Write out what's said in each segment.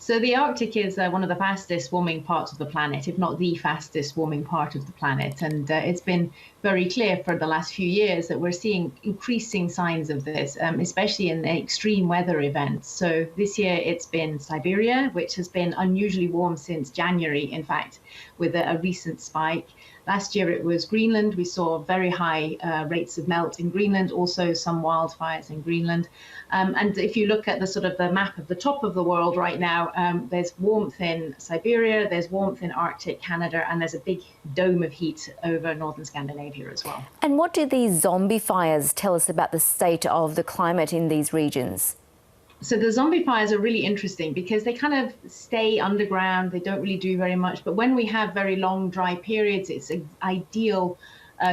So the Arctic is one of the fastest warming parts of the planet, if not the fastest warming part of the planet. And it's been very clear for the last few years that we're seeing increasing signs of this, especially in the extreme weather events. So this year it's been Siberia, which has been unusually warm since January, in fact, with a recent spike. Last year it was Greenland. We saw very high rates of melt in Greenland, also some wildfires in Greenland. And if you look at the map of the top of the world right now, there's warmth in Siberia, there's warmth in Arctic Canada, and there's a big dome of heat over northern Scandinavia as well. And what do these zombie fires tell us about the state of the climate in these regions? So the zombie fires are really interesting because they kind of stay underground. They don't really do very much. But when we have very long dry periods, it's ideal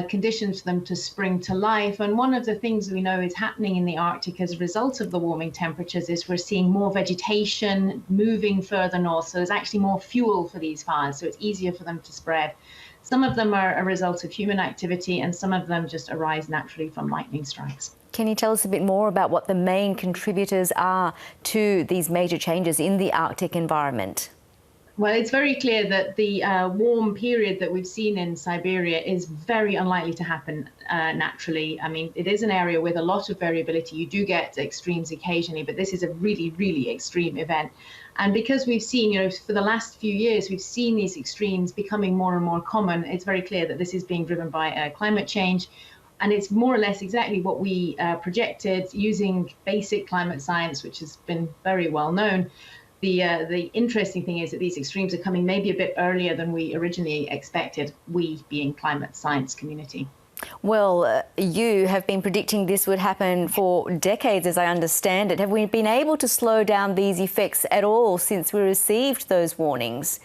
conditions for them to spring to life. And one of the things we know is happening in the Arctic as a result of the warming temperatures is we're seeing more vegetation moving further north. So there's actually more fuel for these fires. So it's easier for them to spread. Some of them are a result of human activity, and some of them just arise naturally from lightning strikes. Can you tell us a bit more about what the main contributors are to these major changes in the Arctic environment? Well, it's very clear that the warm period that we've seen in Siberia is very unlikely to happen naturally. I mean, it is an area with a lot of variability. You do get extremes occasionally, but this is a really, really extreme event. And because we've seen, for the last few years, we've seen these extremes becoming more and more common, it's very clear that this is being driven by climate change. And it's more or less exactly what we projected using basic climate science, which has been very well known. The interesting thing is that these extremes are coming maybe a bit earlier than we originally expected, we being climate science community. Well, you have been predicting this would happen for decades, as I understand it. Have we been able to slow down these effects at all since we received those warnings?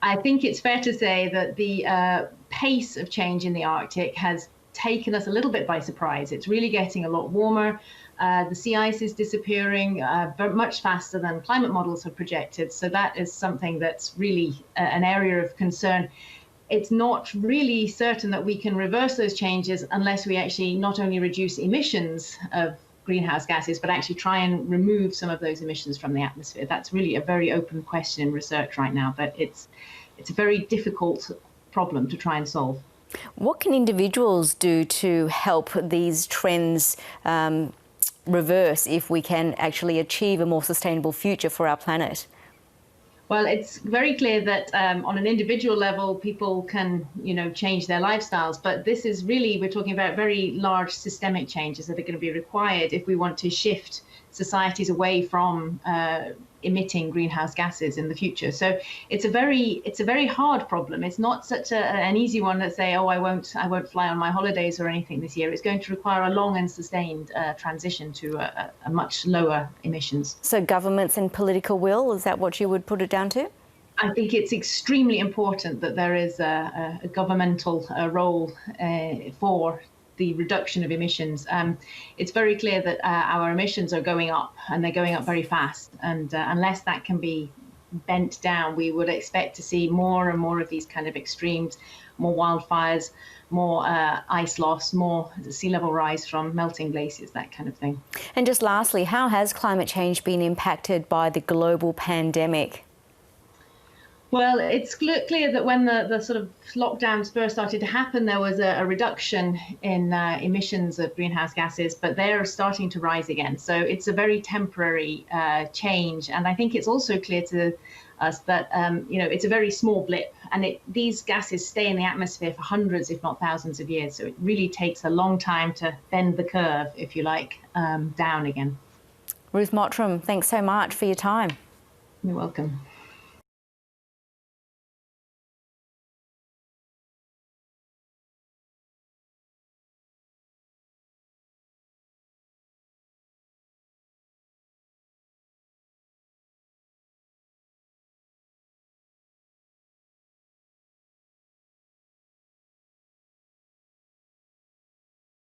I think it's fair to say that the pace of change in the Arctic has taken us a little bit by surprise. It's really getting a lot warmer. The sea ice is disappearing much faster than climate models have projected. So that is something that's really an area of concern. It's not really certain that we can reverse those changes unless we actually not only reduce emissions of greenhouse gases, but actually try and remove some of those emissions from the atmosphere. That's really a very open question in research right now, but it's a very difficult problem to try and solve. What can individuals do to help these trends reverse if we can actually achieve a more sustainable future for our planet? Well, it's very clear that on an individual level, people can, change their lifestyles. But this is really, we're talking about very large systemic changes that are going to be required if we want to shift societies away from emitting greenhouse gases in the future. So it's a very hard problem. It's not such an easy one that say, oh, I won't fly on my holidays or anything this year. It's going to require a long and sustained transition to a much lower emissions. So governments and political will, is that what you would put it down to? I think it's extremely important that there is a governmental role for the reduction of emissions. It's very clear that our emissions are going up, and they're going up very fast. And unless that can be bent down, we would expect to see more and more of these kind of extremes, more wildfires, more ice loss, more sea level rise from melting glaciers, that kind of thing. And just lastly, how has climate change been impacted by the global pandemic? Well, it's clear that when the sort of lockdowns first started to happen, there was a reduction in emissions of greenhouse gases, but they're starting to rise again. So it's a very temporary change. And I think it's also clear to us that, it's a very small blip, and these gases stay in the atmosphere for hundreds, if not thousands of years. So it really takes a long time to bend the curve, if you like, down again. Ruth Mottram, thanks so much for your time. You're welcome.